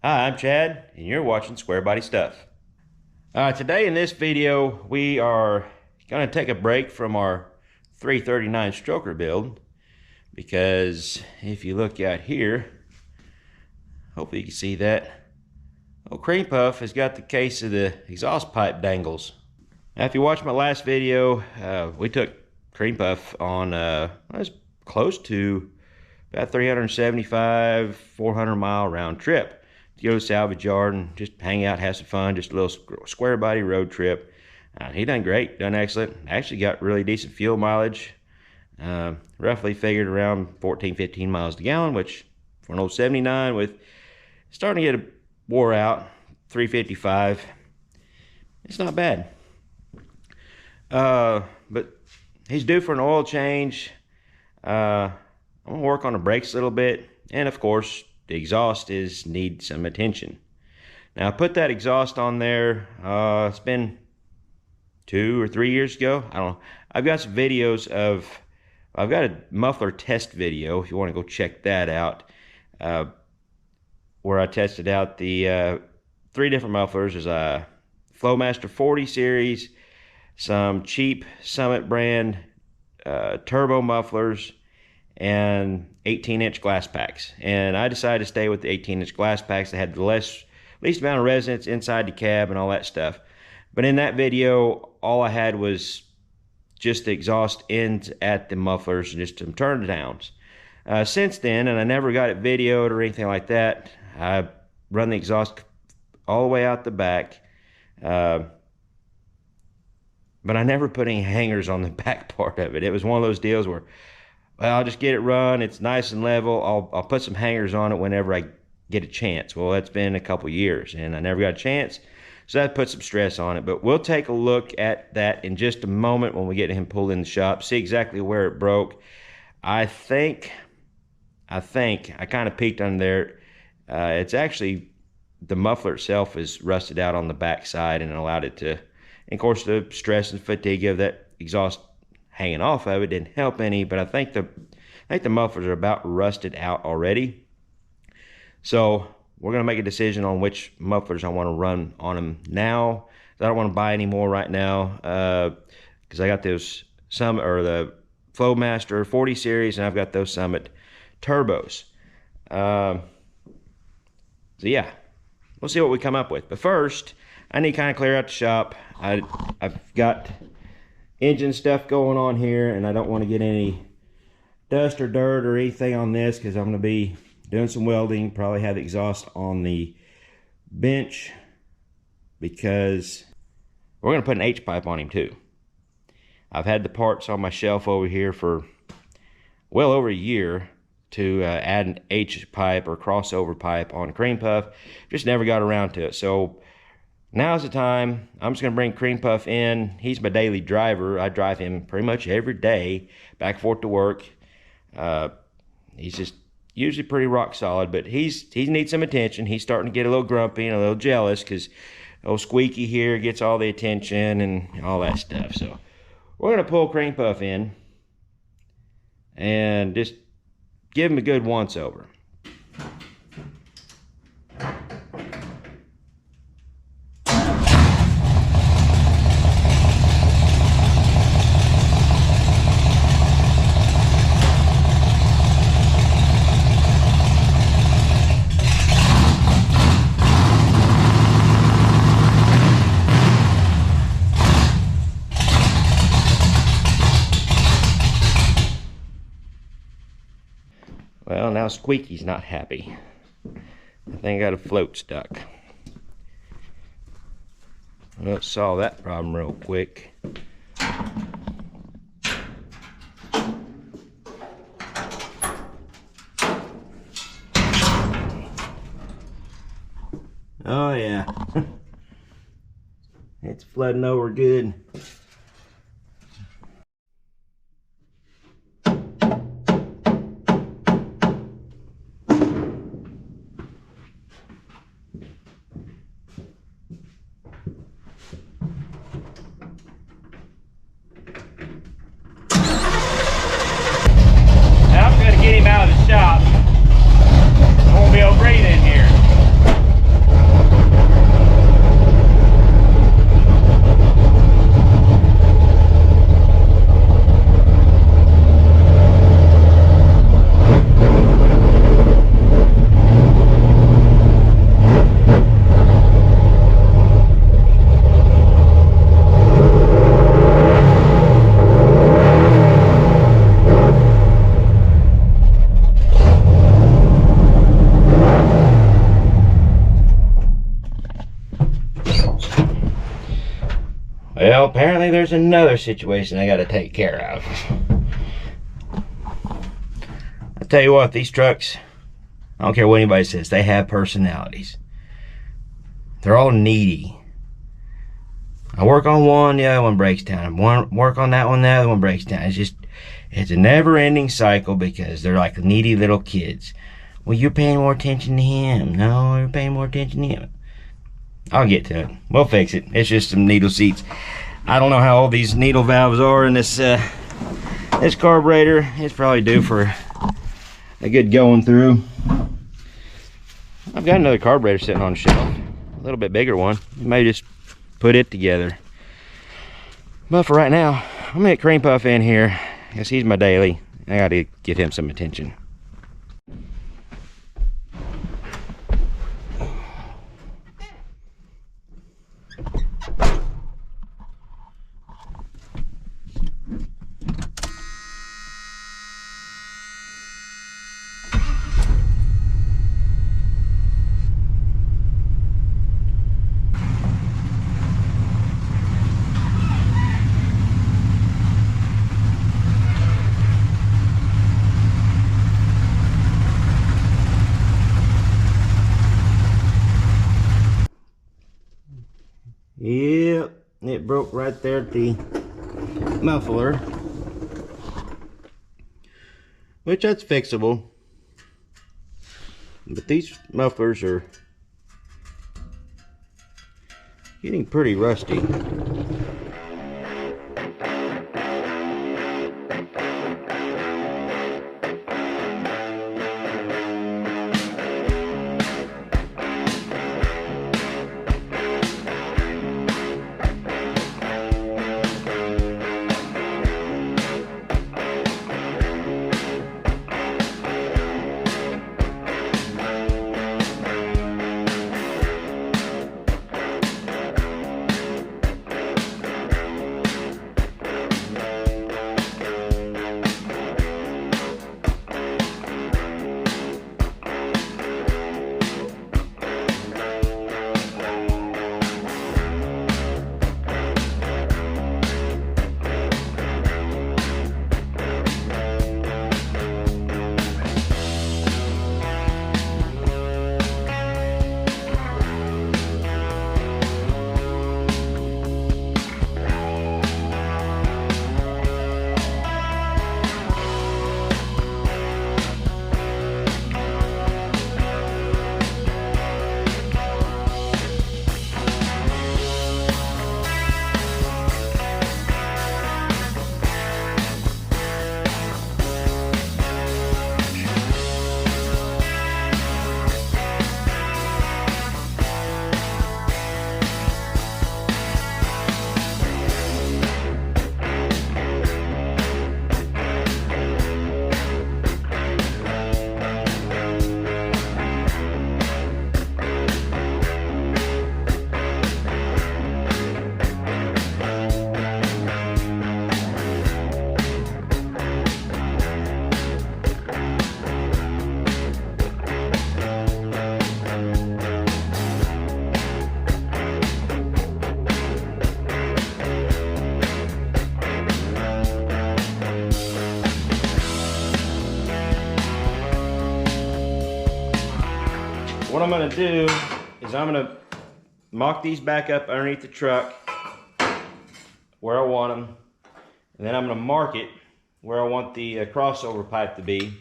Hi, I'm Chad, and you're watching Square Body Stuff. Today in this video, we are going to take a break from our 339 stroker build because if you look out here, hopefully you can see that, Ole Creampuff has got the case of the exhaust pipe dangles. Now, if you watched my last video, we took Creampuff on it was close to about 375, 400 mile round trip. Go to the salvage yard and just hang out, have some fun, just a little square body road trip. He done great, done excellent. Actually got really decent fuel mileage. Roughly figured around 14, 15 miles a gallon, which for an old 79 with starting to get wore out, 355, it's not bad. But he's due for an oil change. I'm gonna work on the brakes a little bit, and of course, the exhaust needs some attention. Now I put that exhaust on there, it's been 2 or 3 years ago. I don't know. I've got some videos I've got a muffler test video if you want to go check that out, where I tested out the 3 different mufflers. There's a Flowmaster 40 series, some cheap Summit brand turbo mufflers, and 18-inch glass packs. And I decided to stay with the 18-inch glass packs that had the least amount of resonance inside the cab and all that stuff. But in that video, all I had was just the exhaust ends at the mufflers and just some turn downs. Since then, and I never got it videoed or anything like that, I run the exhaust all the way out the back. But I never put any hangers on the back part of it. It was one of those deals where, well, I'll just get it run. It's nice and level. I'll put some hangers on it whenever I get a chance. Well, that's been a couple years, and I never got a chance, so that put some stress on it. But we'll take a look at that in just a moment when we get him pulled in the shop, see exactly where it broke. I think I kind of peeked under there. It's actually the muffler itself is rusted out on the back side and allowed it to, and of course the stress and fatigue of that exhaust hanging off of it didn't help any, but I think the mufflers are about rusted out already. So we're going to make a decision on which mufflers I want to run on them now. I don't want to buy any more right now because I got those Summit, or the Flowmaster 40 series, and I've got those Summit turbos. So yeah, we'll see what we come up with. But first, I need to kind of clear out the shop. I've got engine stuff going on here, and I don't want to get any dust or dirt or anything on this because I'm going to be doing some welding, probably have the exhaust on the bench because we're going to put an H-pipe on him too. I've had the parts on my shelf over here for well over a year to add an H-pipe or crossover pipe on a Creampuff. Just never got around to it. So now's the time. I'm just going to bring Creampuff in. He's my daily driver. I drive him pretty much every day back and forth to work. He's just usually pretty rock solid, but he needs some attention. He's starting to get a little grumpy and a little jealous because old Squeaky here gets all the attention and all that stuff. So we're going to pull Creampuff in and just give him a good once-over. Well, now Squeaky's not happy. I think I got a float stuck. Let's solve that problem real quick. Oh yeah. It's flooding over good. Now I'm going to get him out of the shop. I won't be able to breathe in here. apparently there's another situation I got to take care of. I tell you what, these trucks, I don't care what anybody says, they have personalities. They're all needy. I work on one, the other one breaks down. I work on that one, the other one breaks down. It's a never-ending cycle because they're like needy little kids. Well, you're paying more attention to him. No, you're paying more attention to him. I'll get to it. We'll fix it. It's just some needle seats. I don't know how old these needle valves are in this this carburetor. It's probably due for a good going through. I've got another carburetor sitting on the shelf, a little bit bigger one. Maybe just put it together. But for right now, I'm gonna get Creampuff in here because he's my daily. I gotta give him some attention. Yep, it broke right there at the muffler, which that's fixable, but these mufflers are getting pretty rusty. What I'm going to do is I'm going to mock these back up underneath the truck where I want them, and then I'm going to mark it where I want the crossover pipe to be.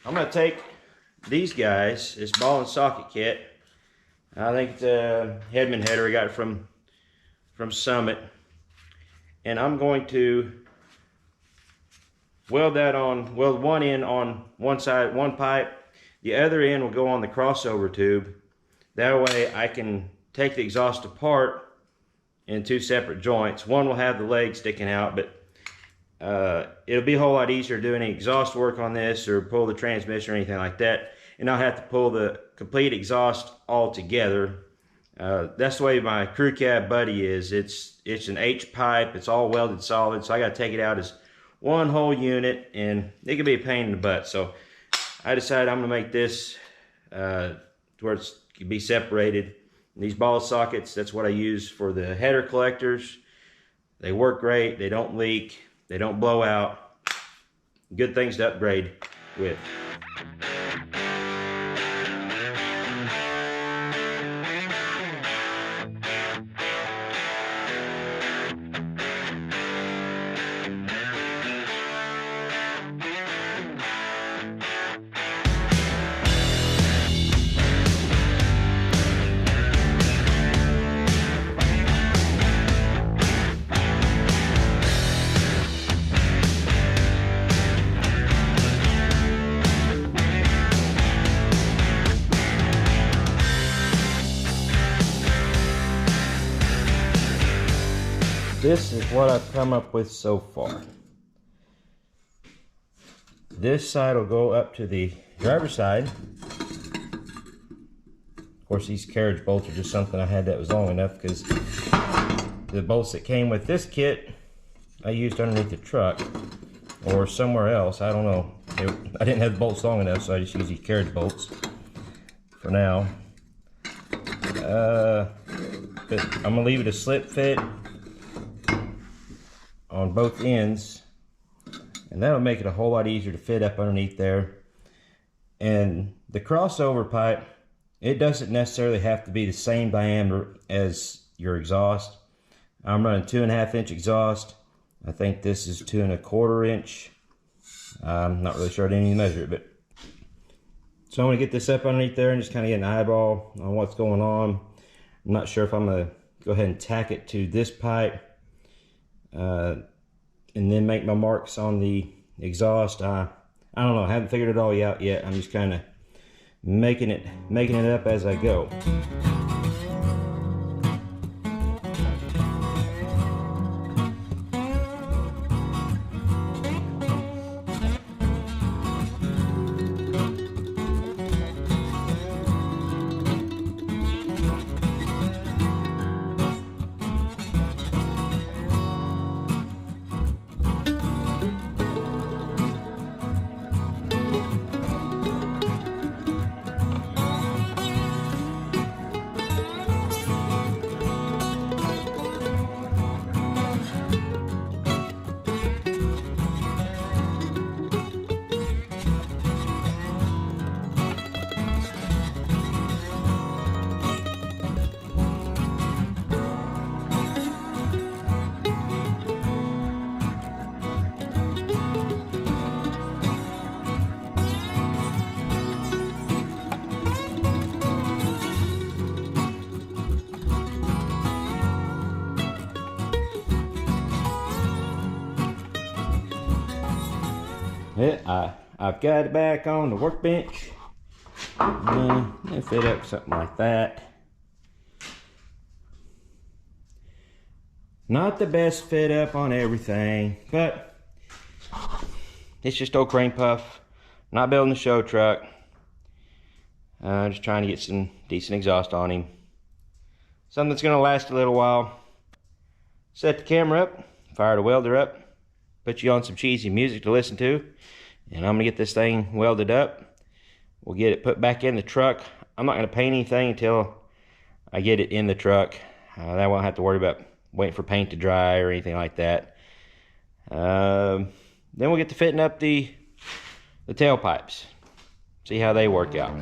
I'm going to take these guys, this ball and socket kit. I think it's a Headman header. I got it from Summit, and I'm going to weld one end on one side, one pipe. The other end will go on the crossover tube. That way I can take the exhaust apart in two separate joints. One will have the leg sticking out, but it'll be a whole lot easier doing any exhaust work on this or pull the transmission or anything like that. And I'll have to pull the complete exhaust all together. That's the way my crew cab buddy is. It's an H pipe. It's all welded solid, so I got to take it out as one whole unit, and it can be a pain in the butt. So I decided I'm going to make this to where it can be separated. These ball sockets, that's what I use for the header collectors. They work great, they don't leak, they don't blow out. Good things to upgrade with. This is what I've come up with so far. This side will go up to the driver's side. Of course, these carriage bolts are just something I had that was long enough, because the bolts that came with this kit I used underneath the truck or somewhere else. I don't know. I didn't have the bolts long enough, so I just used these carriage bolts for now. But I'm gonna leave it a slip fit on both ends, and that'll make it a whole lot easier to fit up underneath there. And the crossover pipe, it doesn't necessarily have to be the same diameter as your exhaust. I'm running 2.5 inch exhaust. I think this is 2 1/4 inch. I'm not really sure, I didn't even measure it, but so I'm gonna get this up underneath there and just kind of get an eyeball on what's going on. I'm not sure if I'm gonna go ahead and tack it to this pipe and then make my marks on the exhaust. I don't know, I haven't figured it all out yet. I'm just kind of making it up as I go. Yeah, I've got it back on the workbench. It fit up something like that. Not the best fit up on everything, but it's just Ole Creampuff. Not building a show truck. Just trying to get some decent exhaust on him. Something that's gonna last a little while. Set the camera up, fire the welder up, put you on some cheesy music to listen to, and I'm gonna get this thing welded up. We'll get it put back in the truck. I'm not gonna paint anything until I get it in the truck. I won't have to worry about waiting for paint to dry or anything like that. Then we'll get to fitting up the tailpipes. See how they work out.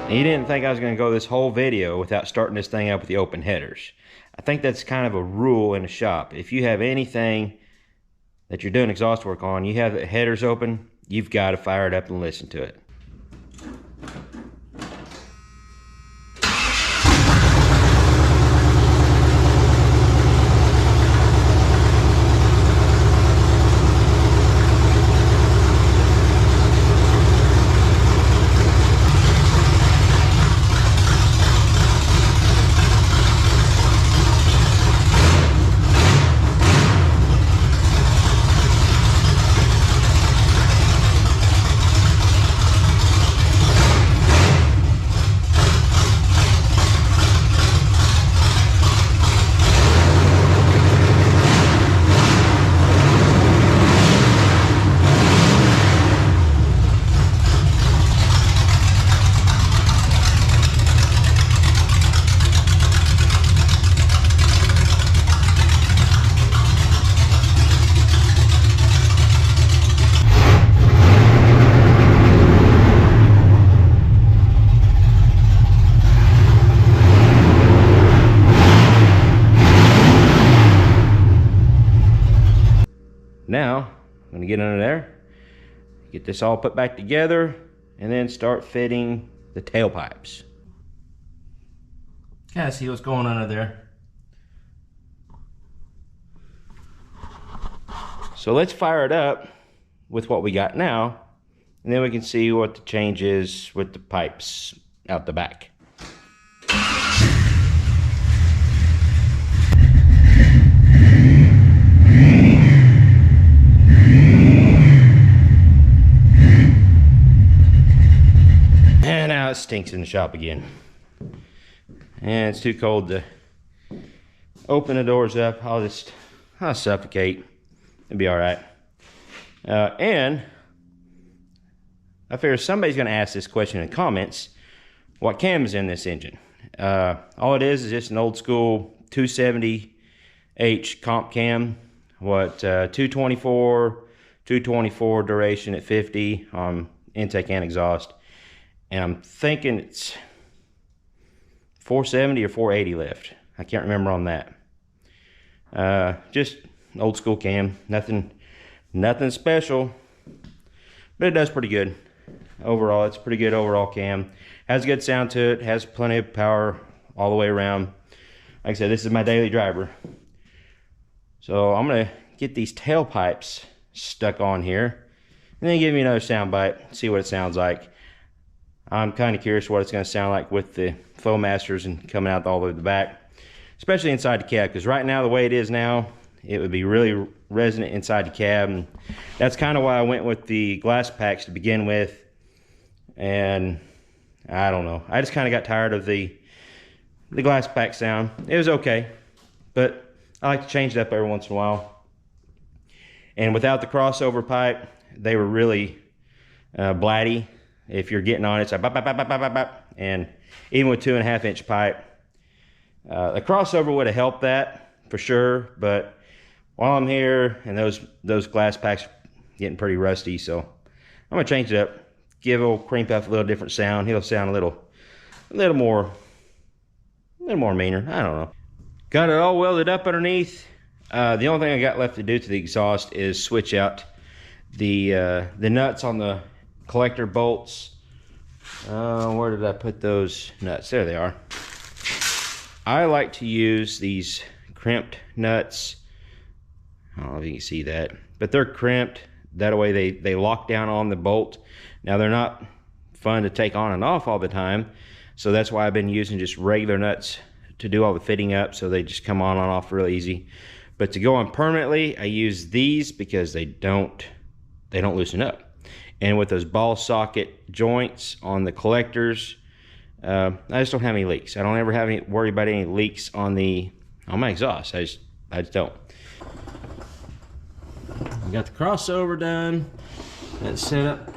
You didn't think I was going to go this whole video without starting this thing up with the open headers. I think that's kind of a rule in a shop. If you have anything that you're doing exhaust work on, you have the headers open, you've got to fire it up and listen to it. Now, I'm going to get under there, get this all put back together, and then start fitting the tailpipes. Kind of see what's going on under there. So let's fire it up with what we got now, and then we can see what the change is with the pipes out the back. And now it stinks in the shop again. And it's too cold to open the doors up. I'll suffocate. It'll be all right. And I figure somebody's gonna ask this question in the comments. What cam is in this engine? All it is just an old school 270H comp cam. 224 duration at 50 on intake and exhaust. And I'm thinking it's 470 or 480 lift. I can't remember on that. Just old school cam, nothing special, but it does pretty good. Overall, it's a pretty good overall cam. Has a good sound to it, has plenty of power all the way around. Like I said, this is my daily driver. So I'm gonna get these tailpipes stuck on here and then give me another sound bite, see what it sounds like. I'm kind of curious what it's going to sound like with the Flowmasters and coming out all the way to the back, especially inside the cab, because right now, the way it is now, it would be really resonant inside the cab, and that's kind of why I went with the glasspacks to begin with. And I don't know, I just kind of got tired of the glasspack sound. It was okay, but I like to change it up every once in a while. And without the crossover pipe, they were really blatty. If you're getting on it, it's like bop, bop, bop, bop, bop, bop. And even with 2.5 inch pipe, the crossover would have helped that for sure. But while I'm here, and those glass packs getting pretty rusty, so I'm gonna change it up, give Ole Creampuff a little different sound. He'll sound a little more meaner. I don't know. Got it all welded up underneath. The only thing I got left to do to the exhaust is switch out the nuts on the collector bolts. Where did I put those nuts? There they are. I like to use these crimped nuts. I don't know if you can see that, but they're crimped. That way they lock down on the bolt. Now they're not fun to take on and off all the time, so that's why I've been using just regular nuts to do all the fitting up, so they just come on and off real easy. But to go on permanently, I use these because they don't loosen up. And with those ball socket joints on the collectors, I just don't have any leaks. I don't ever have any worry about any leaks on my exhaust. I just don't. I got the crossover done. That's set up.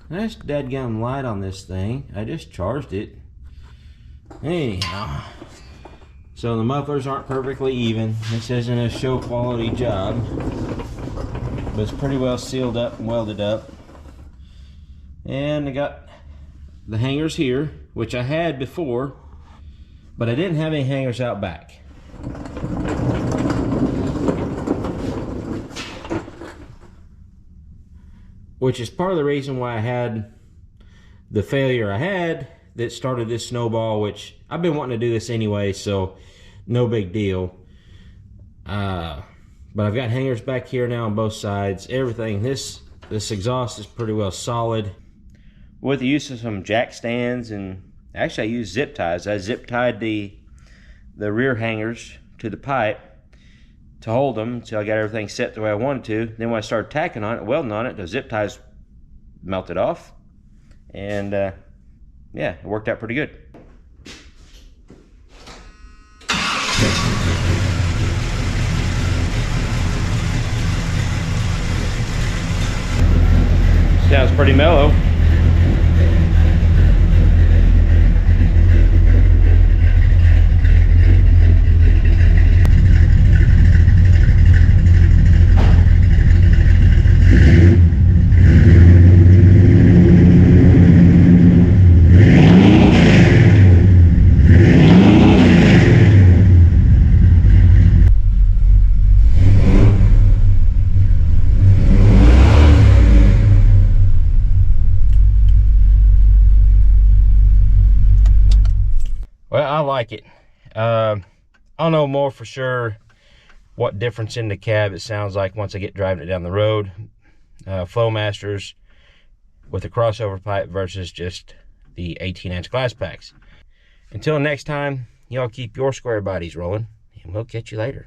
Nice dadgum light on this thing. I just charged it. Anyhow, so the mufflers aren't perfectly even. This isn't a show quality job, but it's pretty well sealed up and welded up. And I got the hangers here, which I had before, but I didn't have any hangers out back. Which is part of the reason why I had the failure I had that started this snowball, which I've been wanting to do this anyway, so no big deal. But I've got hangers back here now on both sides. Everything, this exhaust is pretty well solid. With the use of some jack stands, and actually I used zip ties. I zip tied the rear hangers to the pipe to hold them until I got everything set the way I wanted to. Then when I started tacking on it, welding on it, the zip ties melted off, and yeah, it worked out pretty good. Sounds pretty mellow. Well, I like it. I'll know more for sure what difference in the cab it sounds like once I get driving it down the road. Flowmasters with a crossover pipe versus just the 18-inch glass packs. Until next time, y'all keep your square bodies rolling, and we'll catch you later.